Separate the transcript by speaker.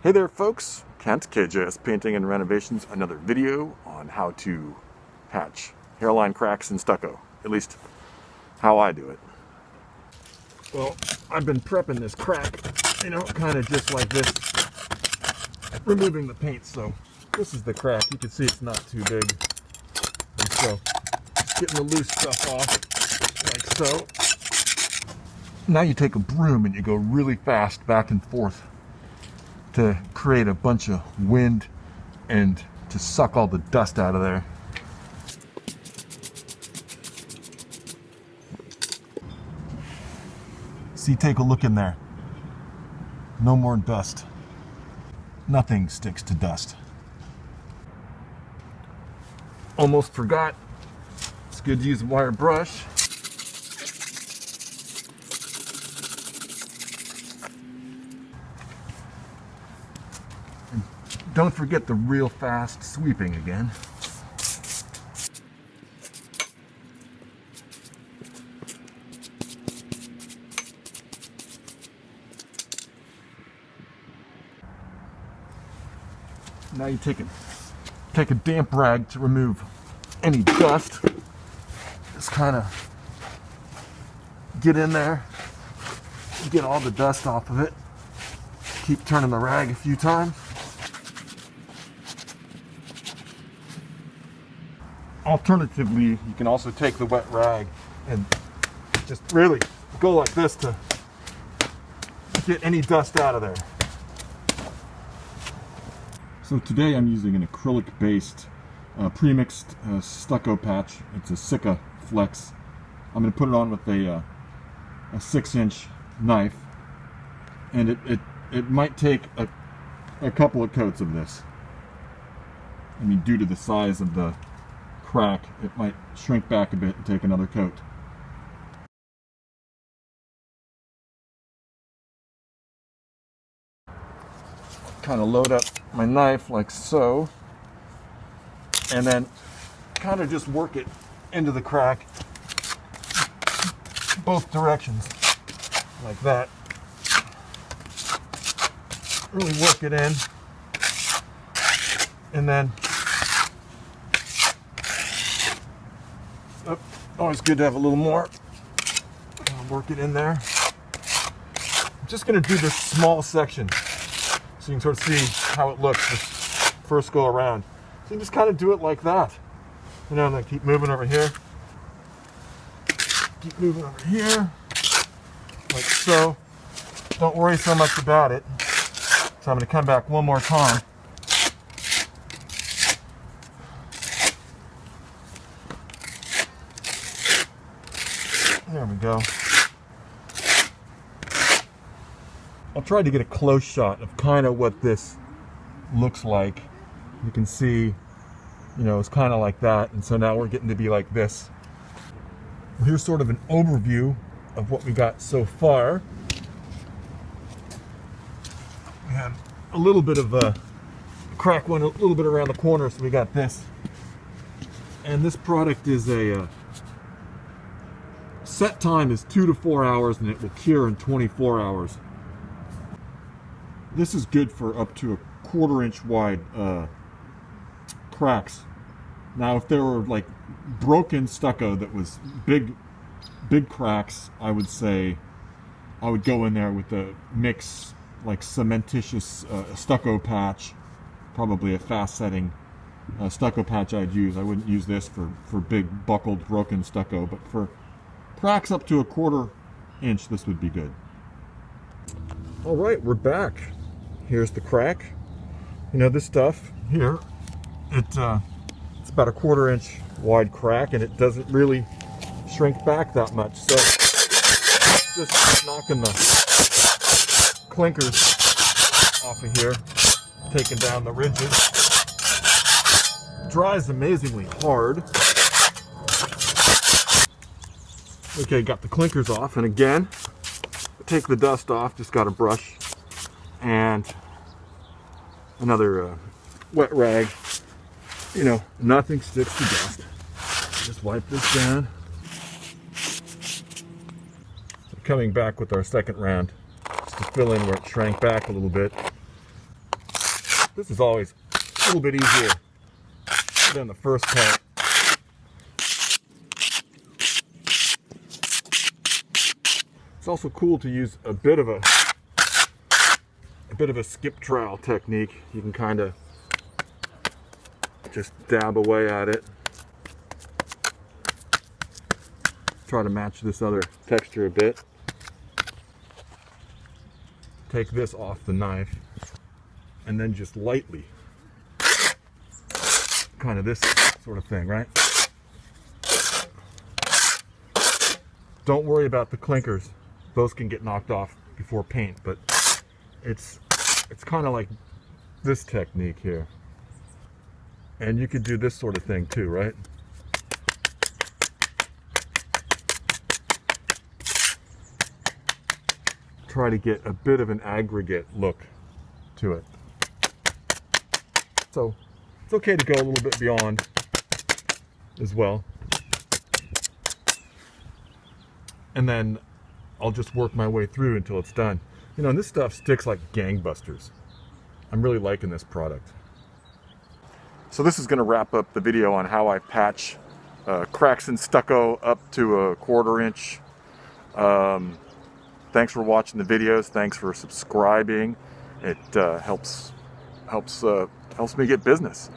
Speaker 1: Hey there folks, Kent, KJS Painting and Renovations, another video on how to patch hairline cracks in stucco, at least how I do it. Well, I've been prepping this crack, kind of just like this, removing the paint. So this is the crack. You can see it's not too big. And so just getting the loose stuff off, like so. Now you take a broom and you go really fast back and forth to create a bunch of wind and to suck all the dust out of there. See, take a look in there. No more dust. Nothing sticks to dust. Almost forgot. It's good to use a wire brush. Don't forget the real fast sweeping again. Now you take a damp rag to remove any dust. Just kind of get in there, get all the dust off of it. Keep turning the rag a few times. Alternatively, you can also take the wet rag and just really go like this to get any dust out of there. So today I'm using an acrylic-based pre-mixed stucco patch. It's a Sikacryl. I'm going to put it on with a 6-inch knife, and it might take a couple of coats of this. I mean, due to the size of the crack, it might shrink back a bit and take another coat. Kind of load up my knife like so, and then kind of just work it into the crack both directions like that. Really work it in, and then always good to have a little more. I'll work it in there. I'm just going to do this small section so you can sort of see how it looks this first go around. So you just kind of do it like that. And then keep moving over here. Keep moving over here. Like so. Don't worry so much about it. So I'm going to come back one more time. There we go. I'll try to get a close shot of kind of what this looks like. You can see, it's kind of like that. And so now we're getting to be like this. Here's sort of an overview of what we got so far. We have a little bit of a crack one, a little bit around the corner, so we got this. And this product is a set time is 2 to 4 hours, and it will cure in 24 hours. This is good for up to a 1/4 inch wide cracks. Now, if there were like broken stucco that was big cracks, I would say I would go in there with a mix like cementitious stucco patch, probably a fast setting stucco patch I'd use. I wouldn't use this for big buckled broken stucco, but for cracks up to a 1/4 inch, this would be good. All right, we're back. Here's the crack. This stuff here, it's about a 1/4 inch wide crack, and it doesn't really shrink back that much. So just knocking the clinkers off of here, taking down the ridges. Dries amazingly hard. Okay, got the clinkers off, and again, take the dust off. Just got a brush and another wet rag. Nothing sticks to dust. Just wipe this down. So coming back with our second round, just to fill in where it shrank back a little bit. This is always a little bit easier than the first part. It's also cool to use a bit of a skip trowel technique. You can kind of just dab away at it. Try to match this other texture a bit. Take this off the knife and then just lightly, kind of this sort of thing, right? Don't worry about the clinkers. Those can get knocked off before paint, but it's kind of like this technique here. And you could do this sort of thing too, right? Try to get a bit of an aggregate look to it. So it's okay to go a little bit beyond as well. And then I'll just work my way through until it's done. You know, and this stuff sticks like gangbusters. I'm really liking this product. So this is going to wrap up the video on how I patch cracks in stucco up to a 1/4 inch. Thanks for watching the videos. Thanks for subscribing. It helps me get business.